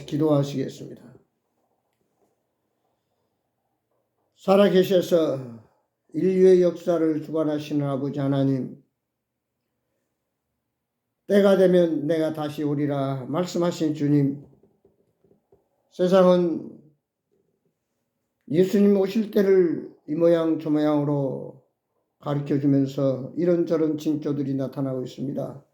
기도하시겠습니다. 살아계셔서 인류의 역사를 주관하시는 아버지 하나님, 때가 되면 내가 다시 오리라 말씀하신 주님, 세상은 예수님 오실 때를 이 모양 저 모양으로 가르쳐주면서 이런저런 징조들이 나타나고 있습니다.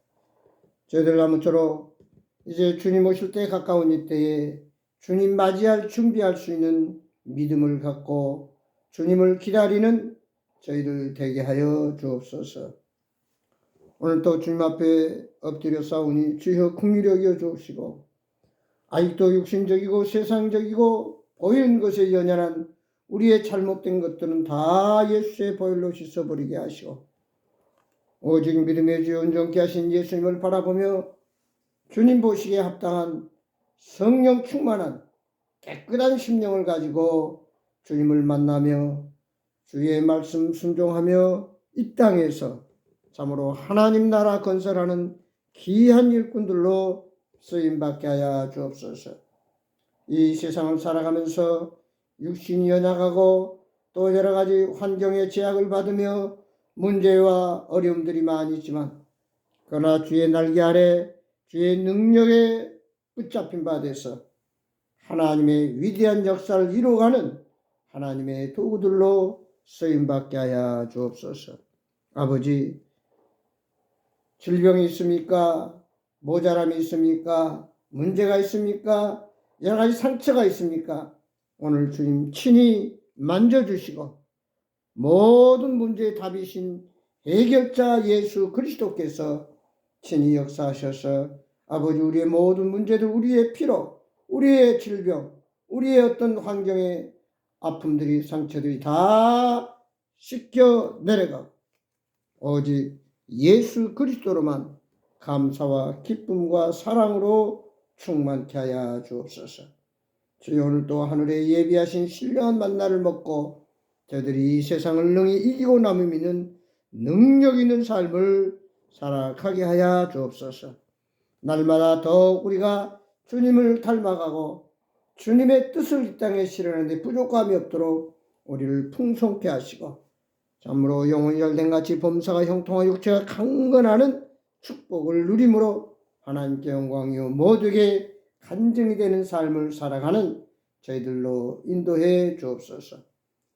저희들 아무쪼록 이제 주님 오실 때 가까운 이때에 주님 맞이할 준비할 수 있는 믿음을 갖고 주님을 기다리는 저희들 되게 하여 주옵소서. 오늘 또 주님 앞에 엎드려 싸우니 주여 긍휼히 여겨 주옵시고, 아직도 육신적이고 세상적이고 보이는 것에 연연한 우리의 잘못된 것들은 다 예수의 보혈로 씻어버리게 하시고, 오직 믿음의 주 온전케 하신 예수님을 바라보며 주님 보시기에 합당한 성령 충만한 깨끗한 심령을 가지고 주님을 만나며 주의 말씀 순종하며 이 땅에서 참으로 하나님 나라 건설하는 귀한 일꾼들로 쓰임받게 하여 주옵소서. 이 세상을 살아가면서 육신이 연약하고 또 여러 가지 환경의 제약을 받으며 문제와 어려움들이 많이 있지만, 그러나 주의 날개 아래 주의 능력에 붙잡힌 바 돼서 하나님의 위대한 역사를 이루어가는 하나님의 도구들로 쓰임받게 하여 주옵소서. 아버지, 질병이 있습니까? 모자람이 있습니까? 문제가 있습니까? 여러 가지 상처가 있습니까? 오늘 주님 친히 만져주시고 모든 문제의 답이신 해결자 예수 그리스도께서 친히 역사하셔서 아버지, 우리의 모든 문제들, 우리의 피로, 우리의 질병, 우리의 어떤 환경의 아픔들이, 상처들이 다 씻겨 내려가고 오직 예수 그리스도로만 감사와 기쁨과 사랑으로 충만케 하여 주옵소서. 주여, 오늘도 하늘에 예비하신 신령한 만나를 먹고 저들이 이 세상을 능히 이기고 남으면 능력 있는 삶을 살아가게 하여 주옵소서. 날마다 더욱 우리가 주님을 닮아가고 주님의 뜻을 이 땅에 실현하는데 부족함이 없도록 우리를 풍성케 하시고, 참으로 영혼이 열된 같이 범사가 형통하 육체가 강건하는 축복을 누림으로 하나님께 영광이요 모두에게 간증이 되는 삶을 살아가는 저희들로 인도해 주옵소서.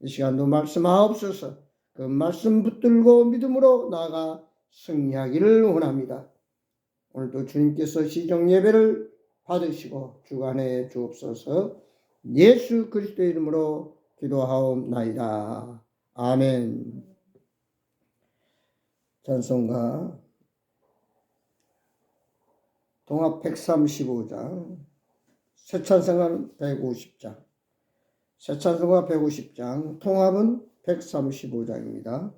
이 시간도 말씀하옵소서. 그 말씀 붙들고 믿음으로 나아가 승리하기를 원합니다. 오늘도 주님께서 시정 예배를 받으시고 주관해 주옵소서. 예수 그리스도의 이름으로 기도하옵나이다. 아멘. 찬송가 동합 135장, 새찬송가는 150장, 새찬송가 150장, 통합은 135장입니다.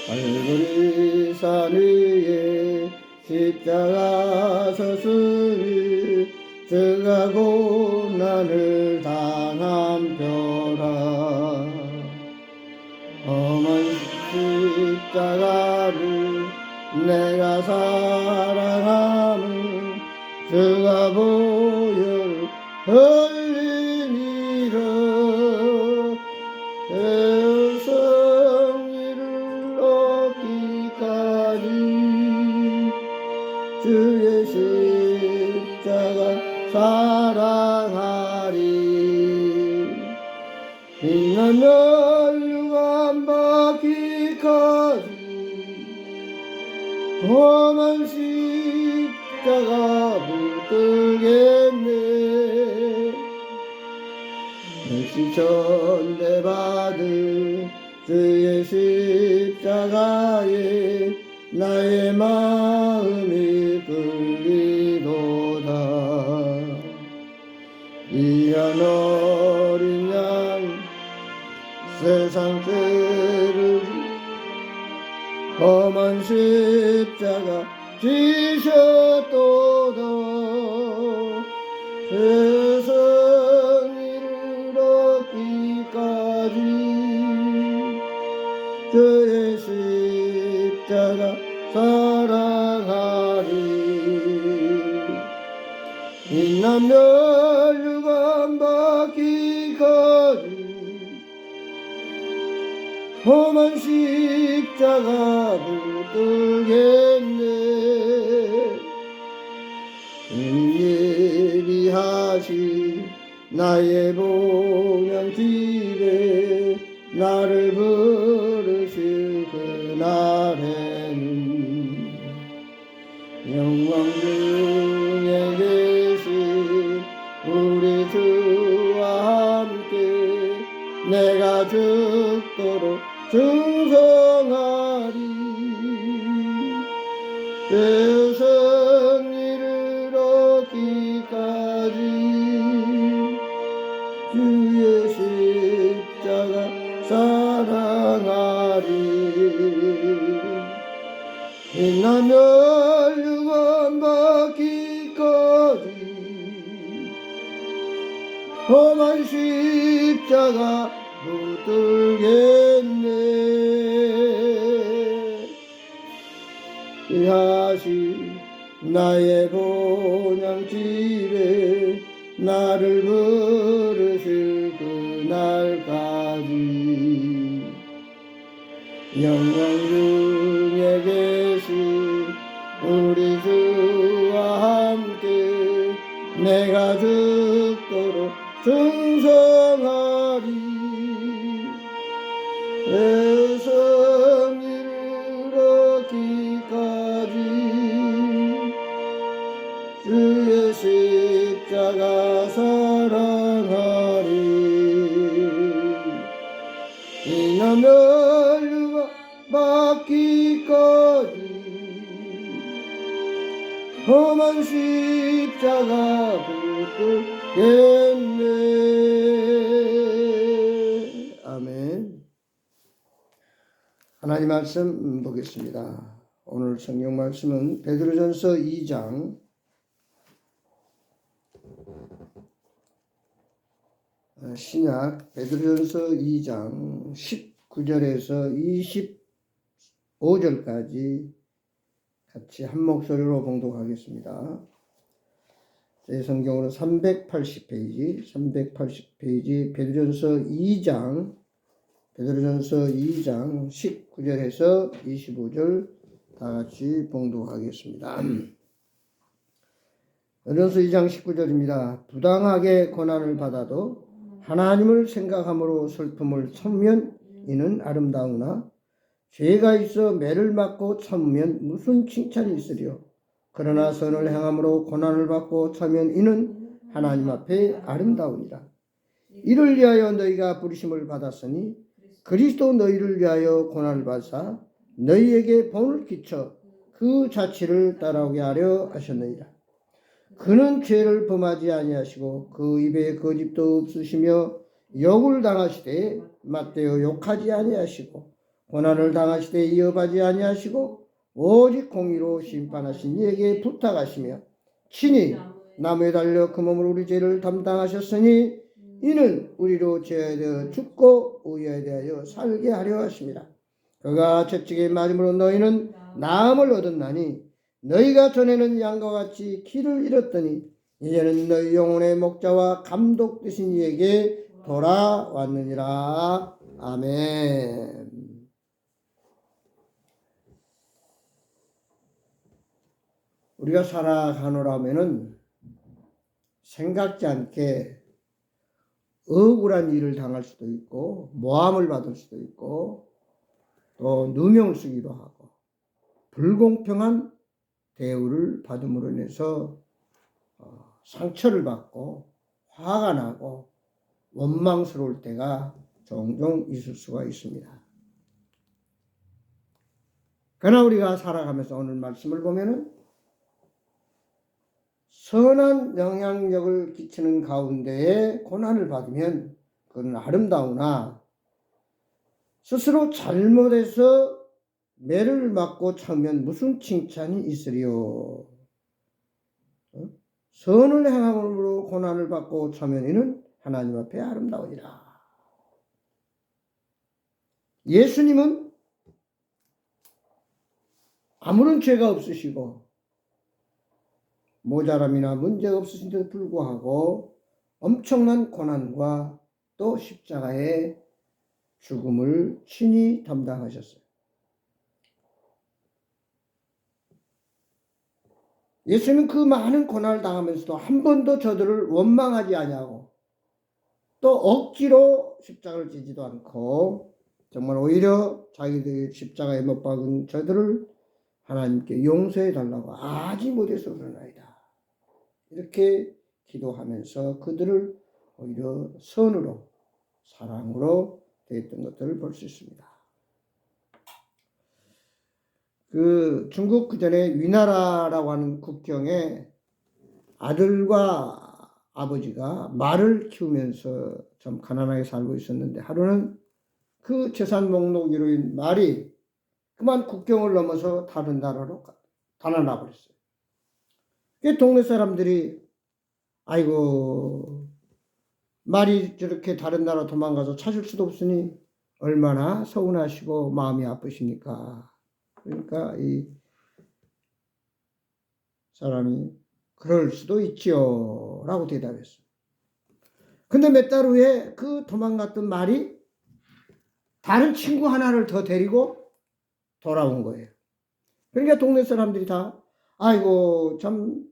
갈보리 산 위에 십자가 섰으니 주가 고난을 당한 벼라. 험한 십자가를 내가 사랑함은 주가 보혈 흘리니라. 주의 십자가 사랑하리. 빛나며 유감 받기까지 험한 십자가 붙들겠네. 멸시 전대받은 주의 십자가에 나의 마음이 끌리도다. 귀한 어린 양 세상 죄를 험한 십자가 지셨도다. 세상 이르기까지 주의 십자가 사랑하리. 인난 멸류관 받기까지 험한 십자가 붙들겠네. 예비하신 나의 본향집에 나를 부르실 그날에는 영광 중에 계신 우리 주와 함께 내가 죽도록 충성하리. 세상 이르기까지 주의 십자가 사랑하리. 빛나 멸류관 받기까지 험한 십자가 붙들겠네. 하시 나의 본향집에 나를 부르실 그날까지 영광 중에 계신 우리 주와 함께 내가 죽도록 충성하리. 세상 이르기까지 주의 십자가 사랑하리. 이나 멸류관 받기까지 험한 십자가 붙들겠네. 아멘. 하나님 말씀 보겠습니다. 오늘 성경 말씀은 베드로전서 2장 신약 베드로전서 2장 19절에서 25절까지 같이 한 목소리로 봉독하겠습니다. 제 성경으로 380페이지 베드로전서 2장 19절에서 25절 다 같이 봉독하겠습니다. 베드로전서 2장 19절입니다. 부당하게 고난을 받아도 하나님을 생각함으로 슬픔을 참으면 이는 아름다우나 죄가 있어 매를 맞고 참으면 무슨 칭찬이 있으리요. 그러나 선을 행함으로 고난을 받고 참으면 이는 하나님 앞에 아름다우니라. 이를 위하여 너희가 부르심을 받았으니 그리스도 너희를 위하여 고난을 받사 너희에게 본을 끼쳐 그 자취를 따라오게 하려 하셨느니라. 그는 죄를 범하지 아니하시고 그 입에 거짓도 없으시며 욕을 당하시되 맞대어 욕하지 아니하시고 고난을 당하시되 이어하지 아니하시고 오직 공의로 심판하신 이에게 부탁하시며 친히 나무에 달려 그 몸으로 우리 죄를 담당하셨으니 이는 우리로 죄에 대하여 죽고 의에 대하여 살게 하려 하십니다. 그가 채찍에 맞음으로 너희는 나음을 얻었나니 너희가 전에는 양과 같이 길을 잃었더니 이제는 너희 영혼의 목자와 감독 되신 이에게 돌아왔느니라. 아멘. 우리가 살아가노라면은 생각지 않게 억울한 일을 당할 수도 있고 모함을 받을 수도 있고 또 누명을 쓰기도 하고 불공평한 대우를 받음으로 인해서 상처를 받고 화가 나고 원망스러울 때가 종종 있을 수가 있습니다. 그러나 우리가 살아가면서 오늘 말씀을 보면은 선한 영향력을 끼치는 가운데에 고난을 받으면 그건 아름다우나 스스로 잘못해서 매를 맞고 차면 무슨 칭찬이 있으리요. 선을 행함으로 고난을 받고 차면 이는 하나님 앞에 아름다우니라. 예수님은 아무런 죄가 없으시고 모자람이나 문제가 없으신데도 불구하고 엄청난 고난과 또 십자가의 죽음을 친히 담당하셨어요. 예수님은 그 많은 고난을 당하면서도 한 번도 저들을 원망하지 아니하고 또 억지로 십자가를 지지도 않고 정말 오히려 자기들이 십자가에 못 박은 저들을 하나님께 용서해 달라고 아직 못해서 그러나이다. 이렇게 기도하면서 그들을 오히려 선으로 사랑으로 대했던 것들을 볼 수 있습니다. 그 중국 그전에 위나라라고 하는 국경에 아들과 아버지가 말을 키우면서 참 가난하게 살고 있었는데 하루는 그 재산 목록 1호인 말이 그만 국경을 넘어서 다른 나라로 달아나 버렸어요. 그 동네 사람들이 아이고 말이 저렇게 다른 나라 도망가서 찾을 수도 없으니 얼마나 서운하시고 마음이 아프십니까? 그러니까 이 사람이 그럴 수도 있지요 라고 대답했어요. 근데 몇 달 후에 그 도망갔던 말이 다른 친구 하나를 더 데리고 돌아온 거예요. 그러니까 동네 사람들이 다 아이고 참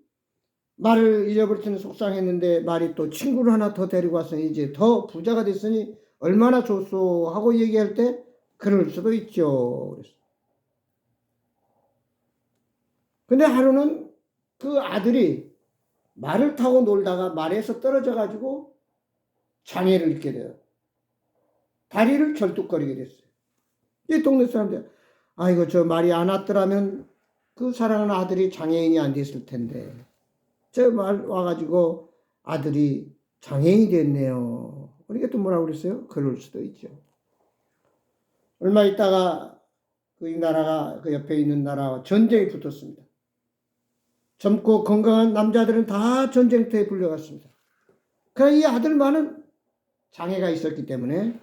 말을 잃어버렸더니 속상했는데 말이 또 친구를 하나 더 데리고 왔으니 이제 더 부자가 됐으니 얼마나 좋소 하고 얘기할 때 그럴 수도 있죠. 그랬어요. 근데 하루는 그 아들이 말을 타고 놀다가 말에서 떨어져 가지고 장애를 입게 돼요. 다리를 절뚝거리게 됐어요. 이 동네 사람들 아이고 저 말이 안 왔더라면 그 사랑하는 아들이 장애인이 안 됐을 텐데 저 말 와가지고 아들이 장애인이 됐네요. 그러니까 또 뭐라고 그랬어요? 그럴 수도 있죠. 얼마 있다가 그 나라가 그 옆에 있는 나라와 전쟁이 붙었습니다. 젊고 건강한 남자들은 다 전쟁터에 불려갔습니다. 그러나 이 아들만은 장애가 있었기 때문에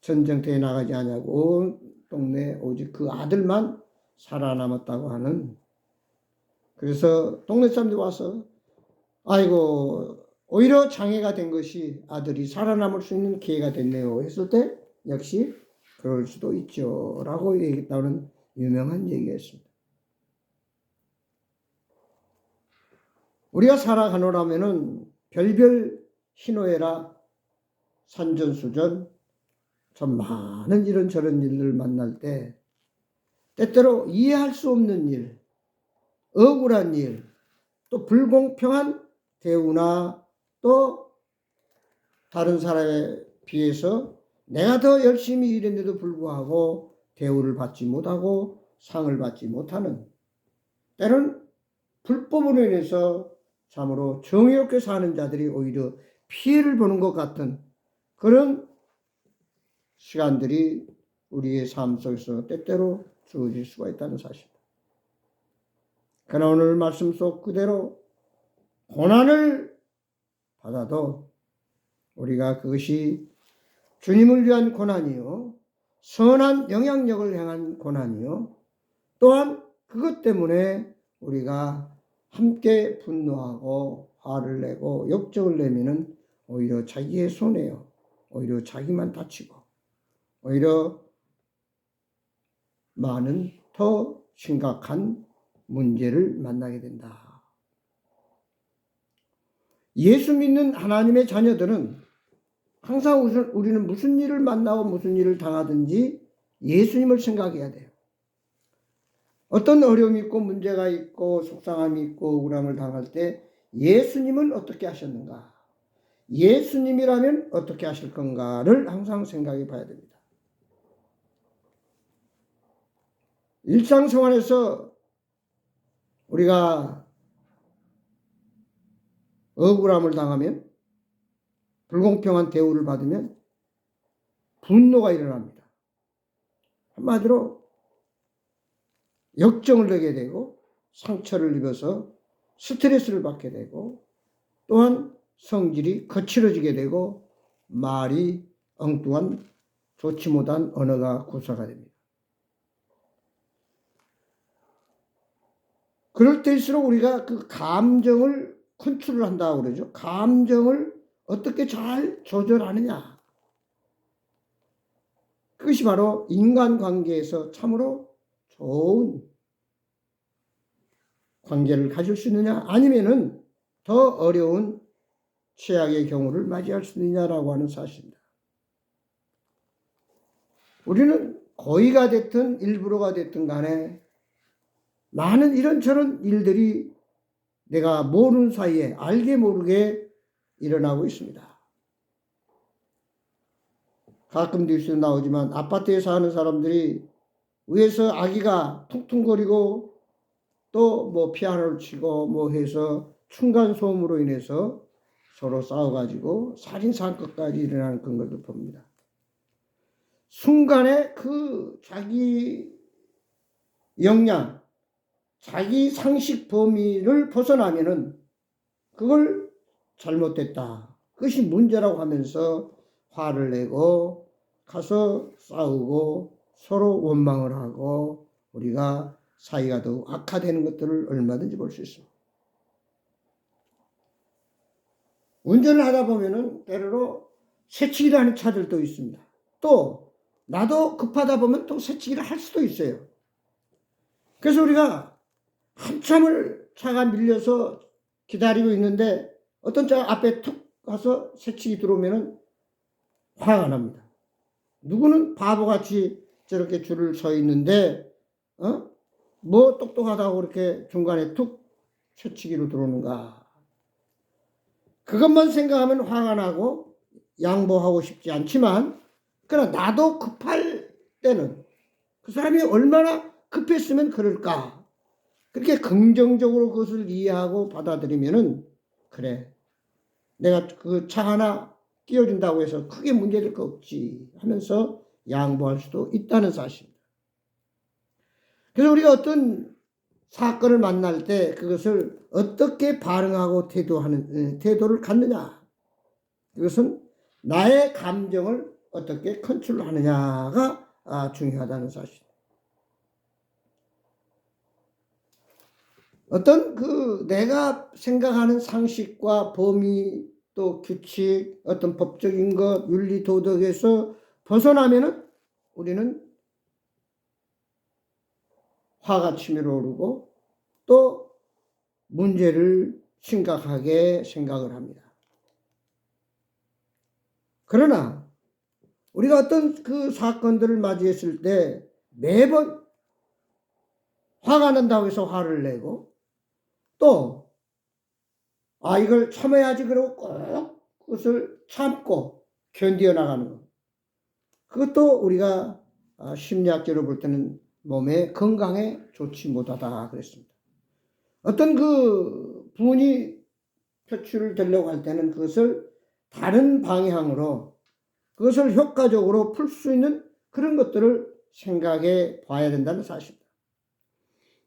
전쟁터에 나가지 않냐고 온 동네 오직 그 아들만 살아남았다고 하는. 그래서 동네 사람들이 와서 아이고 오히려 장애가 된 것이 아들이 살아남을 수 있는 기회가 됐네요 했을 때 역시 그럴 수도 있죠 라고 얘기했다는 유명한 얘기였습니다. 우리가 살아가노라면은 별별 희노애락 산전수전 참 많은 이런저런 일을 만날 때 때때로 이해할 수 없는 일, 억울한 일, 또 불공평한 대우나 또 다른 사람에 비해서 내가 더 열심히 일했는데도 불구하고 대우를 받지 못하고 상을 받지 못하는 때로는 불법으로 인해서 참으로 정의롭게 사는 자들이 오히려 피해를 보는 것 같은 그런 시간들이 우리의 삶 속에서 때때로 주어질 수가 있다는 사실입니다. 그러나 오늘 말씀 속 그대로 고난을 받아도 우리가 그것이 주님을 위한 고난이요 선한 영향력을 향한 고난이요 또한 그것 때문에 우리가 함께 분노하고 화를 내고 욕정을 내면은 오히려 자기의 손해요. 오히려 자기만 다치고 오히려 많은 더 심각한 문제를 만나게 된다. 예수 믿는 하나님의 자녀들은 항상 우리는 무슨 일을 만나고 무슨 일을 당하든지 예수님을 생각해야 돼요. 어떤 어려움이 있고 문제가 있고 속상함이 있고 억울함을 당할 때 예수님은 어떻게 하셨는가? 예수님이라면 어떻게 하실 건가를 항상 생각해 봐야 됩니다. 일상생활에서 우리가 억울함을 당하면 불공평한 대우를 받으면 분노가 일어납니다. 한마디로 역정을 내게 되고 상처를 입어서 스트레스를 받게 되고 또한 성질이 거칠어지게 되고 말이 엉뚱한 좋지 못한 언어가 구사가 됩니다. 그럴 때일수록 우리가 그 감정을 컨트롤한다고 그러죠. 감정을 어떻게 잘 조절하느냐. 그것이 바로 인간관계에서 참으로 좋은 관계를 가질 수 있느냐 아니면은 더 어려운 최악의 경우를 맞이할 수 있느냐라고 하는 사실입니다. 우리는 고의가 됐든 일부러가 됐든 간에 많은 이런저런 일들이 내가 모르는 사이에 알게 모르게 일어나고 있습니다. 가끔 뉴스에 나오지만 아파트에 사는 사람들이 위에서 아기가 퉁퉁거리고 또 뭐 피아노를 치고 뭐 해서 층간소음으로 인해서 서로 싸워가지고 살인사건까지 일어나는 그런 것을 봅니다. 순간에 그 자기 역량, 자기 상식 범위를 벗어나면은 그걸 잘못됐다. 그것이 문제라고 하면서 화를 내고 가서 싸우고 서로 원망을 하고 우리가 사이가 더욱 악화되는 것들을 얼마든지 볼 수 있습니다. 운전을 하다 보면은 때로로 새치기를 하는 차들도 있습니다. 또 나도 급하다 보면 또 새치기를 할 수도 있어요. 그래서 우리가 한참을 차가 밀려서 기다리고 있는데 어떤 차가 앞에 툭 가서 새치기 들어오면은 화가 납니다. 누구는 바보같이 저렇게 줄을 서 있는데 뭐 똑똑하다고 그렇게 중간에 툭 새치기로 들어오는가. 그것만 생각하면 화가 나고 양보하고 싶지 않지만 그러나 나도 급할 때는 그 사람이 얼마나 급했으면 그럴까. 그렇게 긍정적으로 그것을 이해하고 받아들이면은 그래 내가 그 차 하나 띄워준다고 해서 크게 문제될 거 없지 하면서 양보할 수도 있다는 사실입니다. 그래서 우리가 어떤 사건을 만날 때 그것을 어떻게 반응하고 태도를 갖느냐. 이것은 나의 감정을 어떻게 컨트롤하느냐가 중요하다는 사실. 어떤 그 내가 생각하는 상식과 범위 또 규칙 어떤 법적인 것 윤리 도덕에서 벗어나면은 우리는 화가 치밀어 오르고 또 문제를 심각하게 생각을 합니다. 그러나 우리가 어떤 그 사건들을 맞이했을 때 매번 화가 난다고 해서 화를 내고 또 이걸 참아야지 그러고 꼭 그것을 참고 견디어 나가는 것. 그것도 우리가 심리학적으로 볼 때는 몸의 건강에 좋지 못하다 그랬습니다. 어떤 그 분이 표출을 되려고 할 때는 그것을 다른 방향으로 그것을 효과적으로 풀 수 있는 그런 것들을 생각해 봐야 된다는 사실입니다.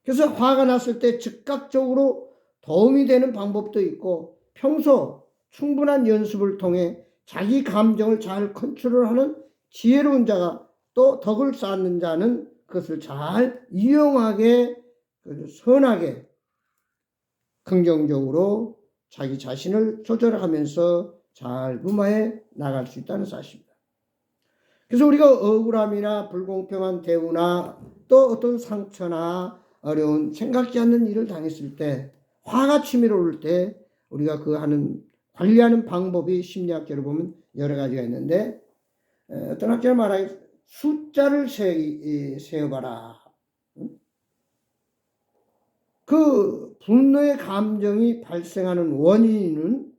그래서 화가 났을 때 즉각적으로 도움이 되는 방법도 있고 평소 충분한 연습을 통해 자기 감정을 잘 컨트롤하는 지혜로운 자가 또 덕을 쌓는 자는 그것을 잘 이용하게 선하게 긍정적으로 자기 자신을 조절하면서 잘 무마해 나갈 수 있다는 사실입니다. 그래서 우리가 억울함이나 불공평한 대우나 또 어떤 상처나 어려운 생각지 않는 일을 당했을 때 화가 치밀어 오를 때 우리가 그 하는 관리하는 방법이 심리학적으로 보면 여러 가지가 있는데 어떤 학자는 말하기 숫자를 세어봐라. 그 분노의 감정이 발생하는 원인은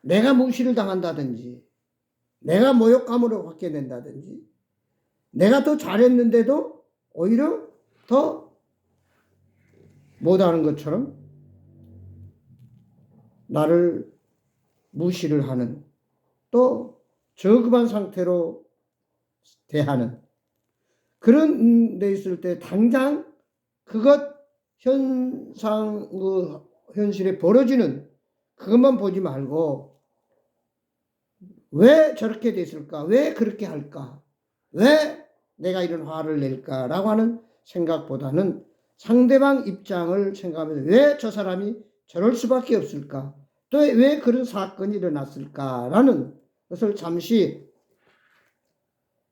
내가 무시를 당한다든지 내가 모욕감으로 받게 된다든지 내가 더 잘했는데도 오히려 더 못하는 것처럼 나를 무시를 하는 또 저급한 상태로 대하는 그런 데 있을 때 당장 그것 현실에 벌어지는 그것만 보지 말고 왜 저렇게 됐을까? 왜 그렇게 할까? 왜 내가 이런 화를 낼까라고 하는 생각보다는 상대방 입장을 생각하면서 왜 저 사람이 저럴 수밖에 없을까? 또 왜 그런 사건이 일어났을까라는 것을 잠시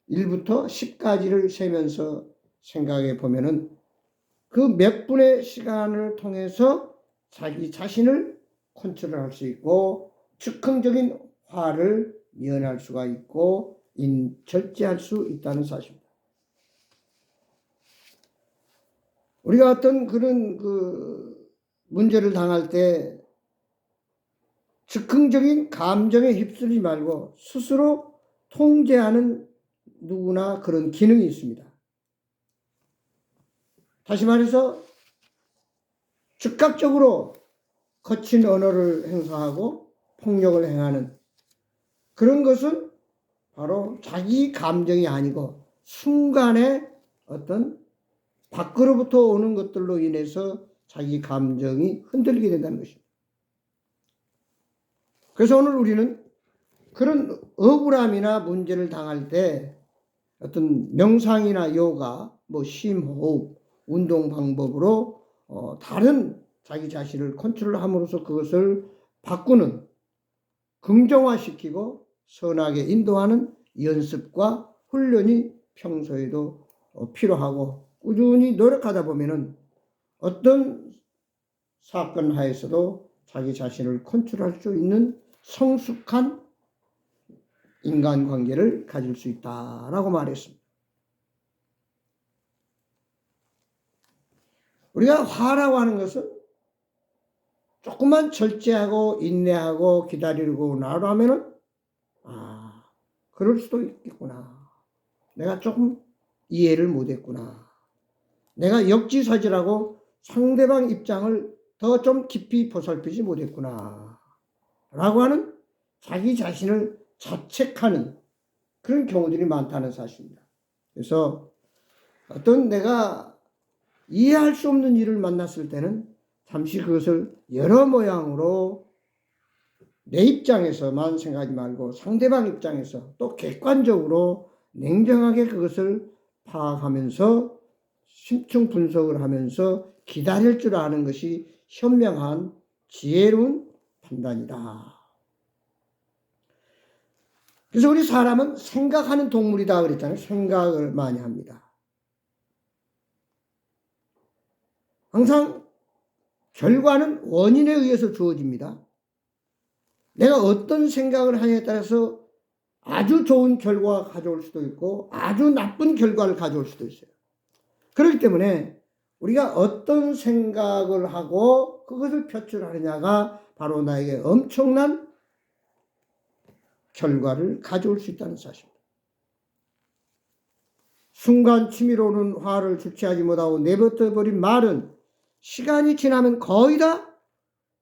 1부터 10까지를 세면서 생각해 보면은 그 몇 분의 시간을 통해서 자기 자신을 컨트롤할 수 있고 즉흥적인 화를 면할 수가 있고 절제할 수 있다는 사실입니다. 우리가 어떤 그런 문제를 당할 때 즉흥적인 감정에 휩쓸리지 말고 스스로 통제하는 누구나 그런 기능이 있습니다. 다시 말해서 즉각적으로 거친 언어를 행사하고 폭력을 행하는 그런 것은 바로 자기 감정이 아니고 순간에 어떤 밖으로부터 오는 것들로 인해서 자기 감정이 흔들리게 된다는 것입니다. 그래서 오늘 우리는 그런 억울함이나 문제를 당할 때 어떤 명상이나 요가, 심호흡, 운동 방법으로 다른 자기 자신을 컨트롤함으로써 그것을 바꾸는, 긍정화시키고 선하게 인도하는 연습과 훈련이 평소에도 필요하고 꾸준히 노력하다 보면은 어떤 사건 하에서도 자기 자신을 컨트롤할 수 있는 성숙한 인간관계를 가질 수 있다라고 말했습니다. 우리가 화라고 하는 것은 조금만 절제하고 인내하고 기다리고 나라면은 그럴 수도 있겠구나. 내가 조금 이해를 못했구나. 내가 역지사지라고 상대방 입장을 더 좀 깊이 보살피지 못했구나. 라고 하는 자기 자신을 자책하는 그런 경우들이 많다는 사실입니다. 그래서 어떤 내가 이해할 수 없는 일을 만났을 때는 잠시 그것을 여러 모양으로 내 입장에서만 생각하지 말고 상대방 입장에서 또 객관적으로 냉정하게 그것을 파악하면서 심층 분석을 하면서 기다릴 줄 아는 것이 현명한 지혜로운 판단이다. 그래서 우리 사람은 생각하는 동물이다 그랬잖아요. 생각을 많이 합니다. 항상 결과는 원인에 의해서 주어집니다. 내가 어떤 생각을 하냐에 따라서 아주 좋은 결과가 가져올 수도 있고 아주 나쁜 결과를 가져올 수도 있어요. 그렇기 때문에 우리가 어떤 생각을 하고 그것을 표출하느냐가 바로 나에게 엄청난 결과를 가져올 수 있다는 사실입니다. 순간 치밀어 오는 화를 주체하지 못하고 내버려 버린 말은 시간이 지나면 거의 다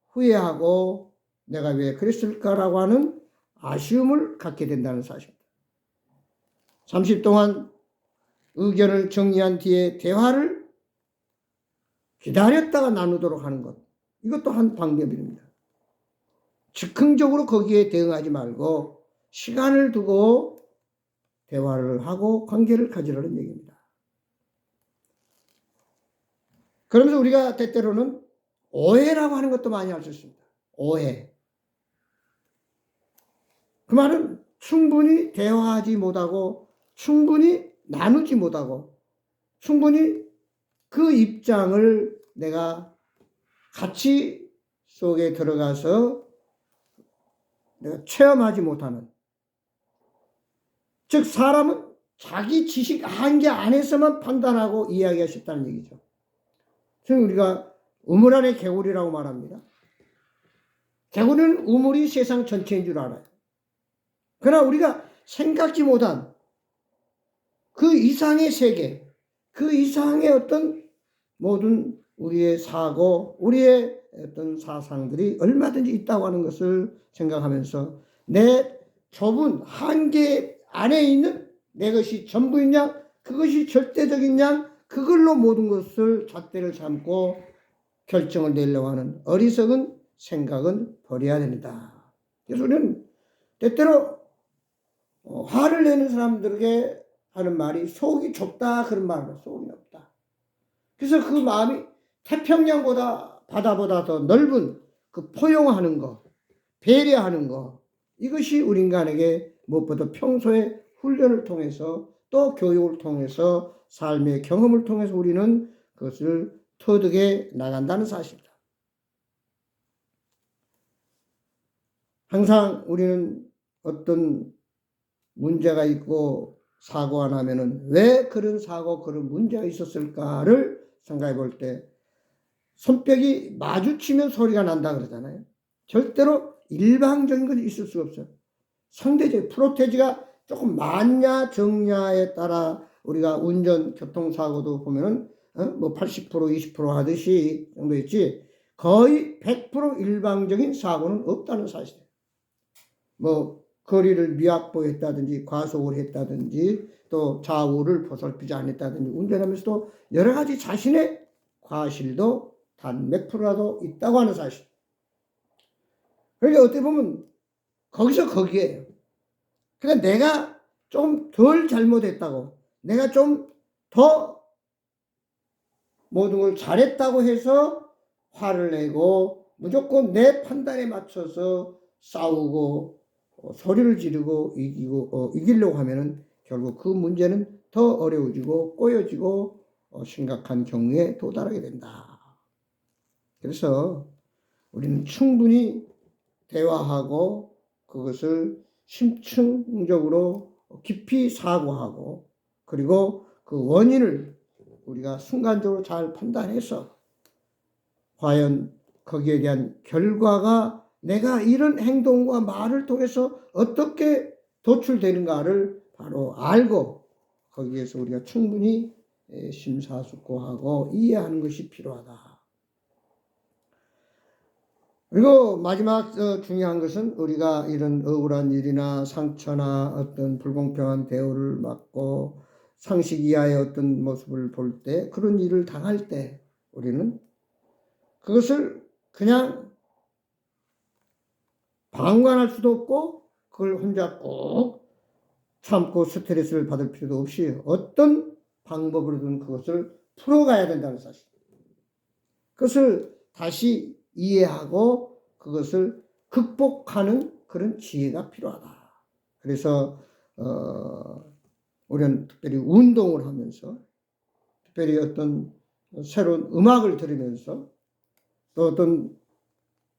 후회하고 내가 왜 그랬을까라고 하는 아쉬움을 갖게 된다는 사실입니다. 30 동안 의견을 정리한 뒤에 대화를 기다렸다가 나누도록 하는 것. 이것도 한 방법입니다. 즉흥적으로 거기에 대응하지 말고 시간을 두고 대화를 하고 관계를 가지라는 얘기입니다. 그러면서 우리가 때때로는 오해라고 하는 것도 많이 할 수 있습니다. 오해. 그 말은 충분히 대화하지 못하고 충분히 나누지 못하고 충분히 그 입장을 내가 가치 속에 들어가서 내가 체험하지 못하는, 즉 사람은 자기 지식 한계 안에서만 판단하고 이야기할 수 있다는 얘기죠. 지금 우리가 우물 안에 개구리라고 말합니다. 개구리는 우물이 세상 전체인 줄 알아요. 그러나 우리가 생각지 못한 그 이상의 세계, 그 이상의 어떤 모든 우리의 사고, 우리의 어떤 사상들이 얼마든지 있다고 하는 것을 생각하면서 내 좁은 한계 안에 있는 내 것이 전부이냐 그것이 절대적인 양, 그걸로 모든 것을 잣대를 삼고 결정을 내려고 하는 어리석은 생각은 버려야 됩니다. 그래서 우리는 때때로 화를 내는 사람들에게 하는 말이 속이 좁다 그런 말을 속이 넓다. 그래서 그 마음이 태평양보다 바다보다 더 넓은 그 포용하는 거, 배려하는 거, 이것이 우리 인간에게 무엇보다 평소에 훈련을 통해서 또 교육을 통해서 삶의 경험을 통해서 우리는 그것을 터득해 나간다는 사실입니다. 항상 우리는 어떤 문제가 있고 사고가 나면은 왜 그런 사고, 그런 문제가 있었을까를 생각해 볼 때 손뼉이 마주치면 소리가 난다 그러잖아요. 절대로 일방적인 것이 있을 수가 없어요. 상대적 프로테지가 조금 많냐 적냐에 따라 우리가 운전 교통사고도 보면은 뭐 80% 20% 하듯이 정도 있지 거의 100% 일방적인 사고는 없다는 사실이에요. 뭐 거리를 미확보했다든지 과속을 했다든지 또 좌우를 보살피지 않았다든지 운전하면서도 여러 가지 자신의 과실도 단 몇 프로라도 있다고 하는 사실. 그러니까 어떻게 보면 거기서 거기에요. 그러니까 내가 좀 덜 잘못했다고, 내가 좀 더 모든 걸 잘했다고 해서 화를 내고 무조건 내 판단에 맞춰서 싸우고 소리를 지르고 이기려고 하면은 결국 그 문제는 더 어려워지고 꼬여지고 심각한 경우에 도달하게 된다. 그래서 우리는 충분히 대화하고 그것을 심층적으로 깊이 사고하고 그리고 그 원인을 우리가 순간적으로 잘 판단해서 과연 거기에 대한 결과가 내가 이런 행동과 말을 통해서 어떻게 도출되는가를 바로 알고 거기에서 우리가 충분히 심사숙고하고 이해하는 것이 필요하다. 그리고 마지막 중요한 것은 우리가 이런 억울한 일이나 상처나 어떤 불공평한 대우를 받고 상식 이하의 어떤 모습을 볼 때 그런 일을 당할 때 우리는 그것을 그냥 방관할 수도 없고 그걸 혼자 꼭 참고 스트레스를 받을 필요도 없이 어떤 방법으로든 그것을 풀어가야 된다는 사실. 그것을 다시 이해하고 그것을 극복하는 그런 지혜가 필요하다. 그래서 우리는 특별히 운동을 하면서 특별히 어떤 새로운 음악을 들으면서 또 어떤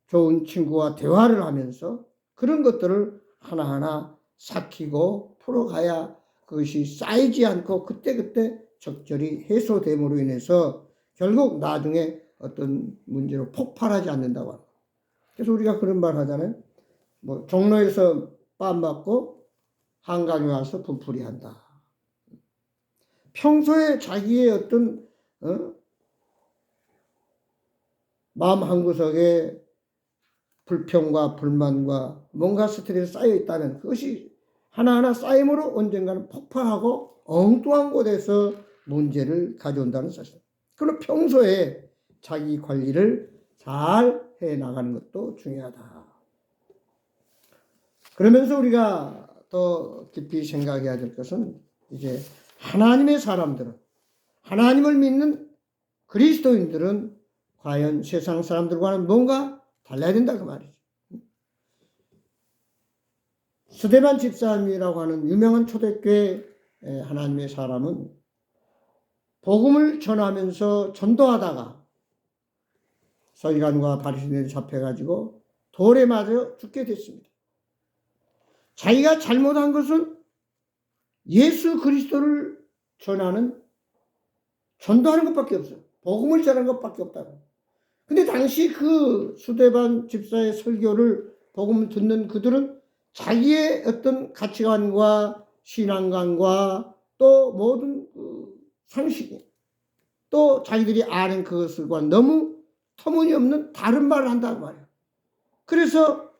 좋은 친구와 대화를 하면서 그런 것들을 하나하나 삭히고 풀어가야 그것이 쌓이지 않고 그때그때 적절히 해소됨으로 인해서 결국 나중에 어떤 문제로 폭발하지 않는다고 합니다. 그래서 우리가 그런 말 하잖아요. 뭐 종로에서 빰 맞고 한강에 와서 분풀이 한다. 평소에 자기의 어떤 마음 한구석에 불평과 불만과 뭔가 스트레스 쌓여 있다면 그것이 하나하나 쌓임으로 언젠가는 폭발하고 엉뚱한 곳에서 문제를 가져온다는 사실. 그럼 평소에 자기 관리를 잘 해나가는 것도 중요하다. 그러면서 우리가 더 깊이 생각해야 될 것은 이제 하나님의 사람들은, 하나님을 믿는 그리스도인들은 과연 세상 사람들과는 뭔가 달라야 된다 그 말이죠. 스데반 집사님이라고 하는 유명한 초대교회 하나님의 사람은 복음을 전하면서 전도하다가 서기관과 바리새인들이 잡혀가지고 돌에 맞아 죽게 됐습니다. 자기가 잘못한 것은 예수 그리스도를 전하는 전도하는 것밖에 없어요. 복음을 전하는 것밖에 없다고. 근데 당시 그 스데반 집사의 설교를 복음을 듣는 그들은 자기의 어떤 가치관과 신앙관과 또 모든 상식이 또 자기들이 아는 그것과 너무 터무니없는 다른 말을 한다고 말이에요. 그래서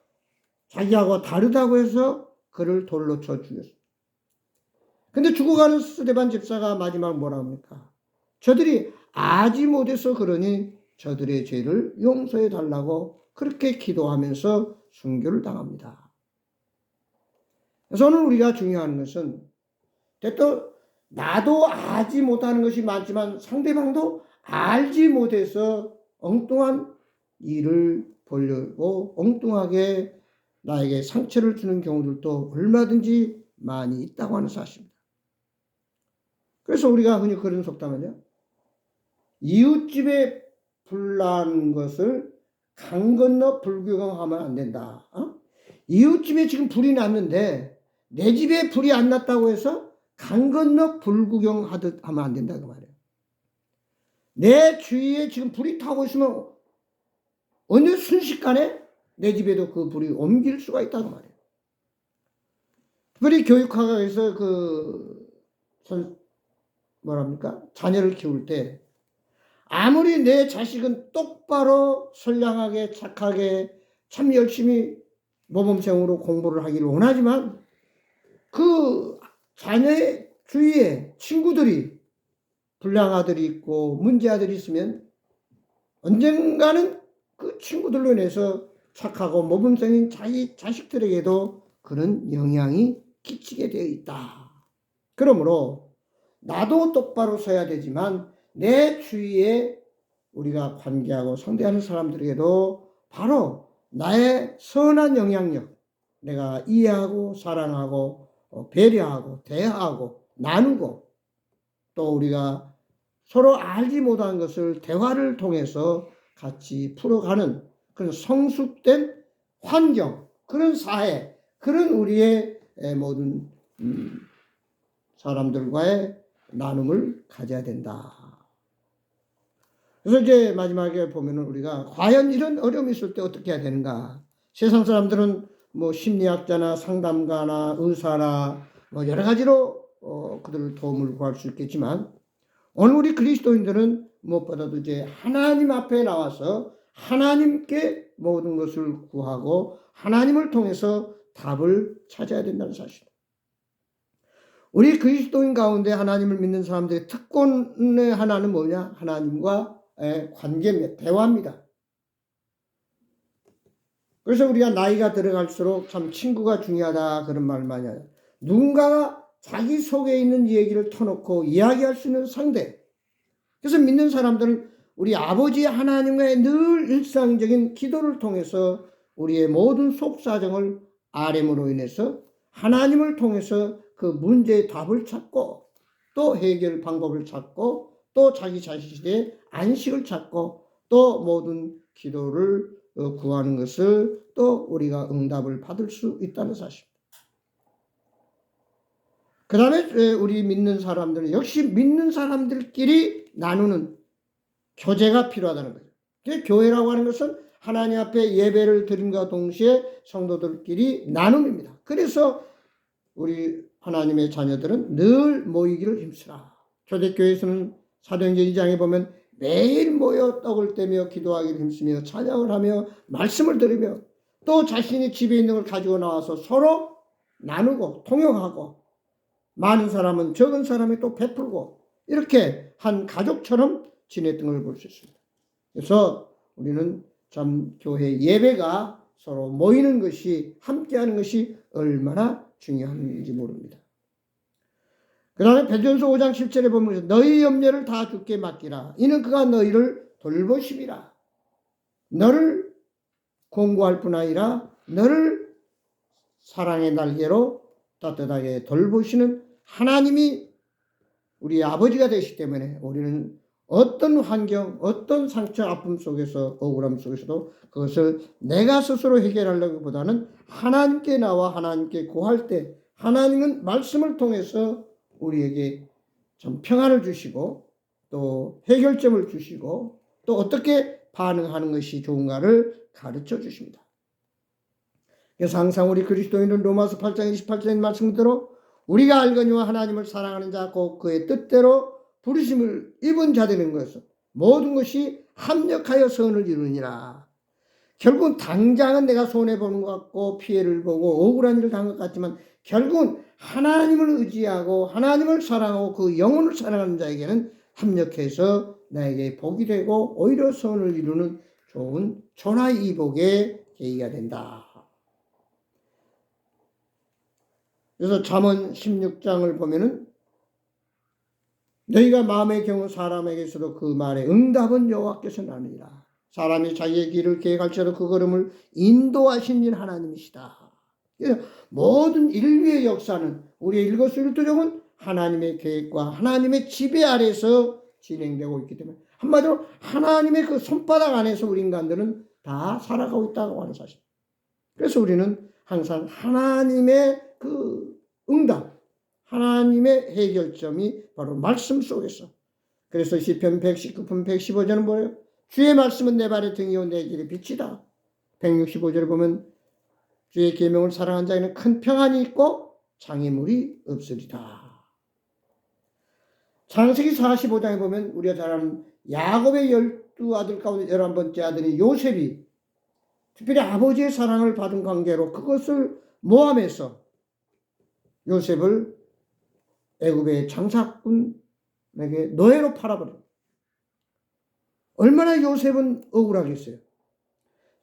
자기하고 다르다고 해서 그를 돌로 쳐 죽였어요. 근데 죽어가는 스데반 집사가 마지막 뭐라 합니까? 저들이 아지 못해서 그러니 저들의 죄를 용서해 달라고 그렇게 기도하면서 순교를 당합니다. 그래서 오늘 우리가 중요한 것은 또 나도 알지 못하는 것이 많지만 상대방도 알지 못해서 엉뚱한 일을 벌려고 엉뚱하게 나에게 상처를 주는 경우들도 얼마든지 많이 있다고 하는 사실입니다. 그래서 우리가 흔히 그런 속담은요, 이웃집에 불난 것을 강 건너 불구경하면 안 된다. 이웃집에 지금 불이 났는데 내 집에 불이 안 났다고 해서 강 건너 불구경하듯 하면 안 된다 그 말이에요. 내 주위에 지금 불이 타고 있으면 어느 순식간에 내 집에도 그 불이 옮길 수가 있다 그 말이에요. 특별히 교육학에서 자녀를 키울 때 아무리 내 자식은 똑바로 선량하게 착하게 참 열심히 모범생으로 공부를 하기를 원하지만 그 자녀의 주위에 친구들이 불량 아들이 있고 문제 아들이 있으면 언젠가는 그 친구들로 인해서 착하고 모범생인 자기 자식들에게도 그런 영향이 끼치게 되어 있다. 그러므로 나도 똑바로 서야 되지만 내 주위에 우리가 관계하고 상대하는 사람들에게도 바로 나의 선한 영향력, 내가 이해하고 사랑하고 배려하고 대화하고 나누고 또 우리가 서로 알지 못한 것을 대화를 통해서 같이 풀어가는 그런 성숙된 환경, 그런 사회, 그런 우리의 모든 사람들과의 나눔을 가져야 된다. 그래서 이제 마지막에 보면은 우리가 과연 이런 어려움이 있을 때 어떻게 해야 되는가? 세상 사람들은 뭐 심리학자나 상담가나 의사나 뭐 여러 가지로 그들 도움을 구할 수 있겠지만 오늘 우리 그리스도인들은 무엇보다도 이제 하나님 앞에 나와서 하나님께 모든 것을 구하고 하나님을 통해서 답을 찾아야 된다는 사실. 우리 그리스도인 가운데 하나님을 믿는 사람들의 특권의 하나는 뭐냐? 하나님과의 관계입니다. 대화입니다. 그래서 우리가 나이가 들어갈수록 참 친구가 중요하다 그런 말 많이 하죠. 누군가가 자기 속에 있는 얘기를 터놓고 이야기할 수 있는 상대. 그래서 믿는 사람들은 우리 아버지 하나님과의 늘 일상적인 기도를 통해서 우리의 모든 속사정을 아뢰므로 인해서 하나님을 통해서 그 문제의 답을 찾고 또 해결 방법을 찾고 또 자기 자신의 안식을 찾고 또 모든 기도를 구하는 것을 또 우리가 응답을 받을 수 있다는 사실입니다. 그 다음에 우리 믿는 사람들은 역시 믿는 사람들끼리 나누는 교제가 필요하다는 거죠. 교회라고 하는 것은 하나님 앞에 예배를 드림과 동시에 성도들끼리 나눔입니다. 그래서 우리 하나님의 자녀들은 늘 모이기를 힘쓰라. 초대교회에서는 사도행전 2장에 보면 매일 모여 떡을 떼며 기도하기를 힘쓰며 찬양을 하며 말씀을 들으며 또 자신이 집에 있는 걸 가지고 나와서 서로 나누고 통용하고 많은 사람은 적은 사람이 또 베풀고 이렇게 한 가족처럼 지냈던 걸 볼 수 있습니다. 그래서 우리는 참 교회 예배가 서로 모이는 것이 함께하는 것이 얼마나 중요한지 모릅니다. 그 다음에 베드로전서 5장 10절에 보면 너희 염려를 다 주께 맡기라. 이는 그가 너희를 돌보심이라. 너를 공고할 뿐 아니라 너를 사랑의 날개로 따뜻하게 돌보시는 하나님이 우리 아버지가 되시기 때문에 우리는 어떤 환경, 어떤 상처, 아픔 속에서 억울함 속에서도 그것을 내가 스스로 해결하려기보다는 하나님께 나와 하나님께 구할 때 하나님은 말씀을 통해서 우리에게 좀 평안을 주시고 또 해결점을 주시고 또 어떻게 반응하는 것이 좋은가를 가르쳐 주십니다. 그래서 항상 우리 그리스도인은 로마서 8장 28절의 말씀대로 우리가 알거니와 하나님을 사랑하는 자 곧 그의 뜻대로 부르심을 입은 자 되는 것은 모든 것이 합력하여 선을 이루니라. 결국 당장은 내가 손해보는 것 같고 피해를 보고 억울한 일을 당한 것 같지만 결국은 하나님을 의지하고 하나님을 사랑하고 그 영혼을 사랑하는 자에게는 합력해서 나에게 복이 되고 오히려 선을 이루는 좋은 전화이복의 계기가 된다. 그래서 잠언 16장을 보면은 너희가 마음의 경우 사람에게서도 그 말의 응답은 여호와께서 나느니라. 사람이 자기의 길을 계획할지라도 그 걸음을 인도하신 일 하나님이시다. 모든 인류의 역사는 우리의 일거수일투족은 하나님의 계획과 하나님의 지배 아래서 진행되고 있기 때문에 한마디로 하나님의 그 손바닥 안에서 우리 인간들은 다 살아가고 있다고 하는 사실. 그래서 우리는 항상 하나님의 그 응답, 하나님의 해결점이 바로 말씀 속에서. 그래서 시편 119편 115절은 뭐예요? 주의 말씀은 내 발의 등이요 내 길의 빛이다. 165절에 보면 주의 계명을 사랑한 자에는 큰 평안이 있고 장애물이 없으리다. 창세기 45장에 보면 우리가 잘 아는 야곱의 12아들 가운데 11번째 아들인 요셉이 특별히 아버지의 사랑을 받은 관계로 그것을 모함해서 요셉을 애굽의 장사꾼에게 노예로 팔아버립니다. 얼마나 요셉은 억울하겠어요.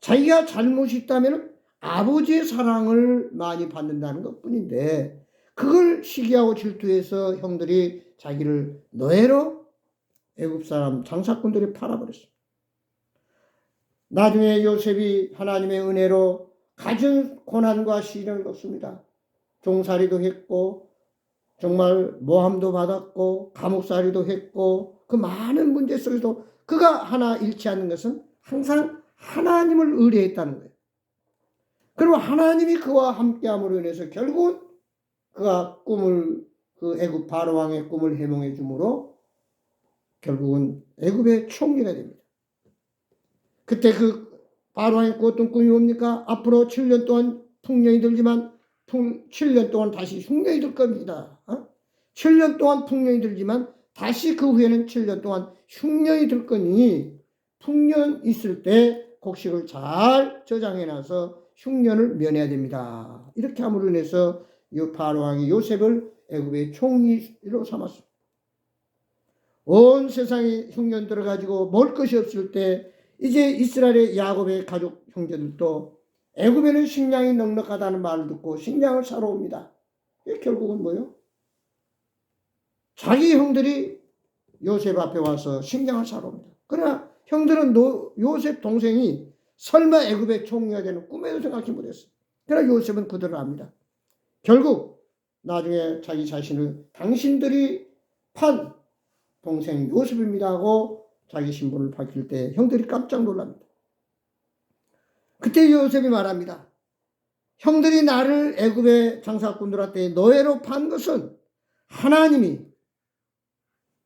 자기가 잘못이 있다면 아버지의 사랑을 많이 받는다는 것뿐인데 그걸 시기하고 질투해서 형들이 자기를 노예로 애굽 사람 장사꾼들이 팔아버렸어요. 나중에 요셉이 하나님의 은혜로 갖은 고난과 시련을 겪습니다. 종살이도 했고 정말 모함도 받았고 감옥살이도 했고 그 많은 문제 속에서도 그가 하나 잃지 않는 것은 항상 하나님을 의뢰했다는 거예요. 그리고 하나님이 그와 함께함으로 인해서 결국은 그가 그 애굽 바로 왕의 꿈을 해몽해 주므로 결국은 애굽의 총리가 됩니다. 그때 그 바로 왕이 꾸었던 꿈이 뭡니까? 앞으로 7년 동안 풍년이 들지만 7년 동안 다시 흉년이 들 겁니다. 7년 동안 풍년이 들지만 다시 그 후에는 7년 동안 흉년이 들 거니 풍년 있을 때 곡식을 잘 저장해놔서 흉년을 면해야 됩니다. 이렇게 함으로 인해서 바로 왕이 요셉을 애굽의 총리로 삼았습니다. 온 세상에 흉년 들어가지고 먹을 것이 없을 때 이제 이스라엘의 야곱의 가족 형제들도 애굽에는 식량이 넉넉하다는 말을 듣고 식량을 사러 옵니다. 결국은 뭐예요? 자기 형들이 요셉 앞에 와서 식량을 사러 옵니다. 그러나 형들은 요셉 동생이 설마 애굽의 총리가 되는 꿈에도 생각지 못했어요. 그러나 요셉은 그들을 압니다. 결국 나중에 자기 자신을 당신들이 판 동생 요셉입니다 하고 자기 신분을 밝힐 때 형들이 깜짝 놀랍니다. 그때 요셉이 말합니다. 형들이 나를 애굽의 장사꾼들한테 노예로 판 것은 하나님이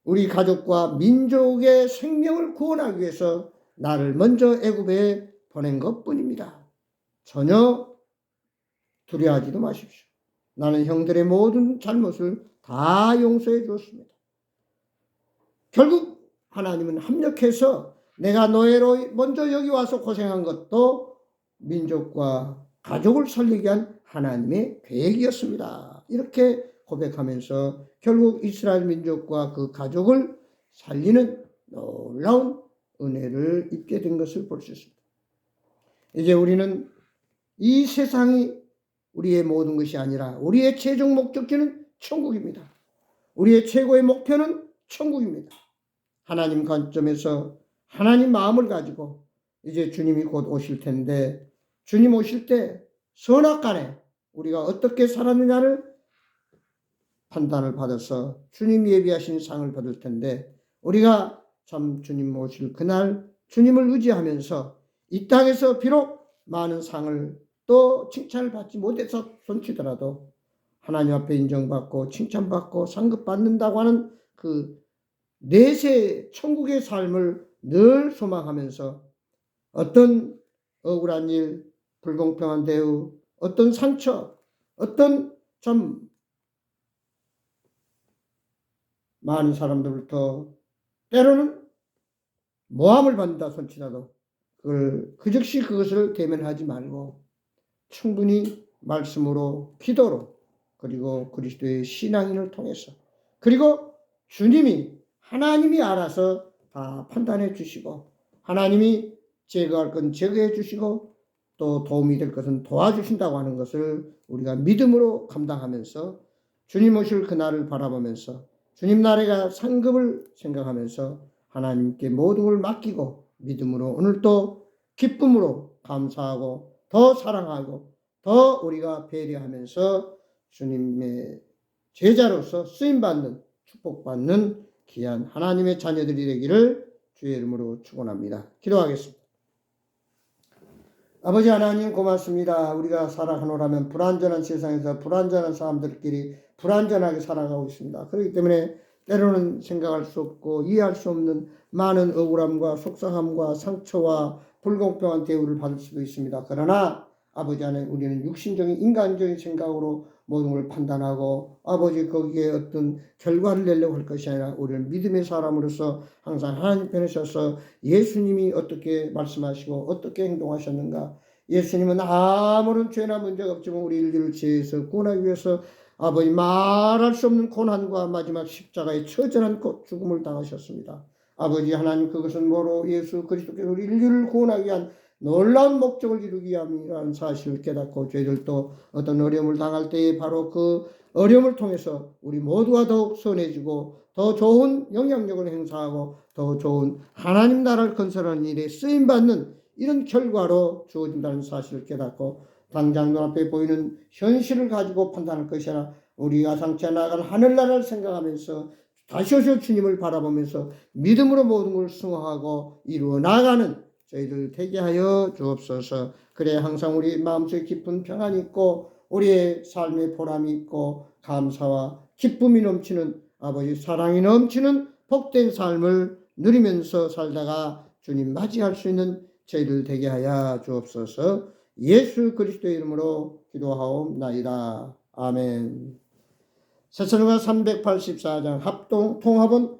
우리 가족과 민족의 생명을 구원하기 위해서 나를 먼저 애굽에 보낸 것뿐입니다. 전혀 두려워하지도 마십시오. 나는 형들의 모든 잘못을 다 용서해 주었습니다. 결국 하나님은 합력해서 내가 노예로 먼저 여기 와서 고생한 것도 민족과 가족을 살리기 위한 하나님의 계획이었습니다. 이렇게 고백하면서 결국 이스라엘 민족과 그 가족을 살리는 놀라운 은혜를 입게 된 것을 볼 수 있습니다. 이제 우리는 이 세상이 우리의 모든 것이 아니라 우리의 최종 목적지는 천국입니다. 우리의 최고의 목표는 천국입니다. 하나님 관점에서 하나님 마음을 가지고 이제 주님이 곧 오실 텐데 주님 오실 때 선악간에 우리가 어떻게 살았느냐를 판단을 받아서 주님 예비하신 상을 받을 텐데 우리가 참 주님 오실 그날 주님을 의지하면서 이 땅에서 비록 많은 상을 또 칭찬을 받지 못해서 손치더라도 하나님 앞에 인정받고 칭찬받고 상급받는다고 하는 그 내세 천국의 삶을 늘 소망하면서 어떤 억울한 일, 불공평한 대우, 어떤 상처, 어떤 참 많은 사람들부터 때로는 모함을 받는다 손치라도 그걸 그 즉시 그것을 대면하지 말고 충분히 말씀으로 기도로 그리고 그리스도의 신앙인을 통해서, 그리고 주님이 하나님이 알아서 다 판단해 주시고, 하나님이 제거할 건 제거해 주시고, 또 도움이 될 것은 도와주신다고 하는 것을 우리가 믿음으로 감당하면서, 주님 오실 그날을 바라보면서, 주님 나라가 상급을 생각하면서 하나님께 모든 걸 맡기고 믿음으로 오늘도 기쁨으로 감사하고 더 사랑하고 더 우리가 배려하면서 주님의 제자로서 쓰임받는, 축복받는 귀한 하나님의 자녀들이 되기를 주의 이름으로 축원합니다. 기도하겠습니다. 아버지 하나님 고맙습니다. 우리가 살아가노라면 불완전한 세상에서 불완전한 사람들끼리 불완전하게 살아가고 있습니다. 그렇기 때문에 때로는 생각할 수 없고 이해할 수 없는 많은 억울함과 속상함과 상처와 불공평한 대우를 받을 수도 있습니다. 그러나 아버지 안에 우리는 육신적인 인간적인 생각으로 모든 걸 판단하고 아버지 거기에 어떤 결과를 내려고 할 것이 아니라 우리는 믿음의 사람으로서 항상 하나님 편에 서서 예수님이 어떻게 말씀하시고 어떻게 행동하셨는가, 예수님은 아무런 죄나 문제가 없지만 우리 인류를 죄에서 구원하기 위해서 아버지 말할 수 없는 고난과 마지막 십자가의 처절한 죽음을 당하셨습니다. 아버지 하나님, 그것은 뭐로 예수 그리스도께서 우리 인류를 구원하기 위한 놀라운 목적을 이루기 위함이라는 사실을 깨닫고 저희들도 어떤 어려움을 당할 때에 바로 그 어려움을 통해서 우리 모두가 더욱 선해지고 더 좋은 영향력을 행사하고 더 좋은 하나님 나라를 건설하는 일에 쓰임받는 이런 결과로 주어진다는 사실을 깨닫고 당장 눈앞에 보이는 현실을 가지고 판단할 것이 아니라 우리가 상처 나갈 하늘나라를 생각하면서 다시 오실 주님을 바라보면서 믿음으로 모든 걸 승화하고 이루어 나가는 저희들 되게 하여 주옵소서. 그래 항상 우리 마음속에 깊은 평안이 있고 우리의 삶의 보람이 있고 감사와 기쁨이 넘치는 아버지 사랑이 넘치는 복된 삶을 누리면서 살다가 주님 맞이할 수 있는 저희들 되게 하여 주옵소서. 예수 그리스도의 이름으로 기도하옵나이다. 아멘. 새천음가 384장 합동 통합은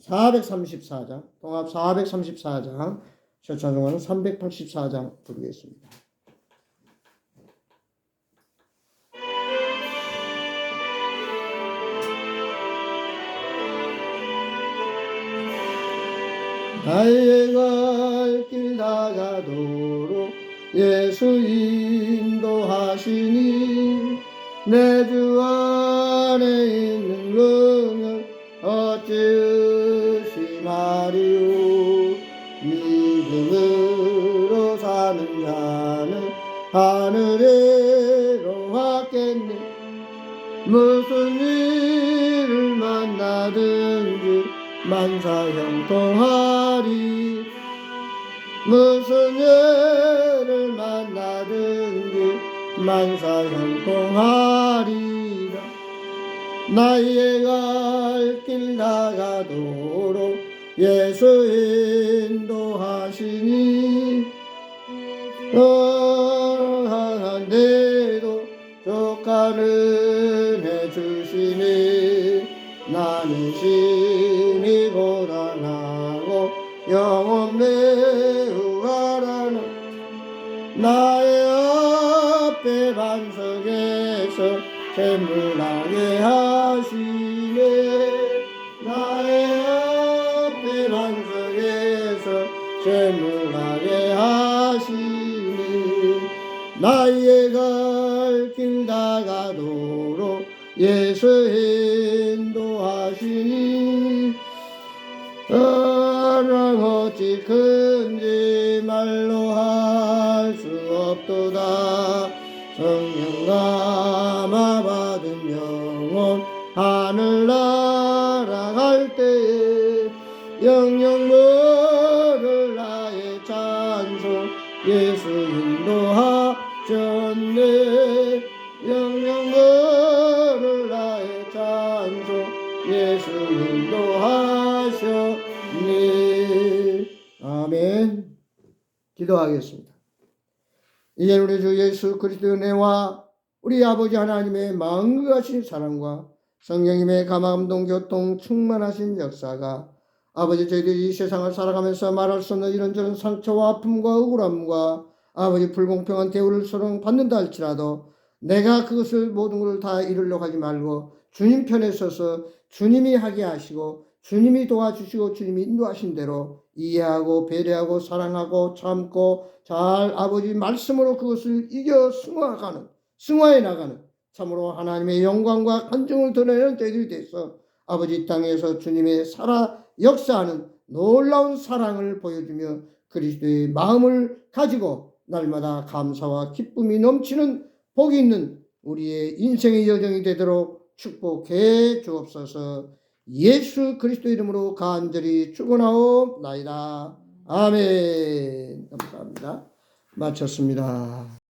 434장, 통합 434장, 새천음가는 384장 부르겠습니다. 나의 갈 길 다가도록 예수 인도하시니 내 주 안에 있는 능력 어찌 의심하리요. 믿음으로 사는 자는 하늘에로 왔겠네. 무슨 일을 만나든지 만사 형통하리. 무슨 일을 만나든지 만사 형통하리라. 나의 갈 길 나가도록 예수 인도하시니 한데도 족가는 해주시니 나는 심히 고단하고 영혼 매우 가라나. 나의 앞에 반석에서 샘물나게 하시네. 나의 앞에 반석에서 샘물나게 하시네. 나의 갈 길 다가도록 예수 인도하시니 사랑 어찌 큰지 말로 할 수 없도다. 성령 감화 받은 영혼 하늘 날아갈 때에 영영 물을 나의 찬송 예수 인도하셨네. 영영 물을 나의 찬송 예수 인도하셨네. 아멘. 기도하겠습니다. 이제 우리 주 예수 그리스도의 은혜와 우리 아버지 하나님의 마음과 같은 사랑과 성령님의 감화감동 교통 충만하신 역사가 아버지 저희들이 이 세상을 살아가면서 말할 수 없는 이런저런 상처와 아픔과 억울함과 아버지 불공평한 대우를 서로 받는다 할지라도 내가 그것을 모든 걸 다 이루려고 하지 말고 주님 편에 서서 주님이 하게 하시고 주님이 도와주시고 주님이 인도하신 대로 이해하고 배려하고 사랑하고 참고 잘 아버지 말씀으로 그것을 이겨 승화해 나가는 참으로 하나님의 영광과 간증을 드러내는 저희들이 돼서 아버지 땅에서 주님의 역사하는 놀라운 사랑을 보여주며 그리스도의 마음을 가지고 날마다 감사와 기쁨이 넘치는 복이 있는 우리의 인생의 여정이 되도록 축복해 주옵소서. 예수 그리스도 이름으로 간절히 축원하옵나이다. 아멘. 감사합니다. 마쳤습니다.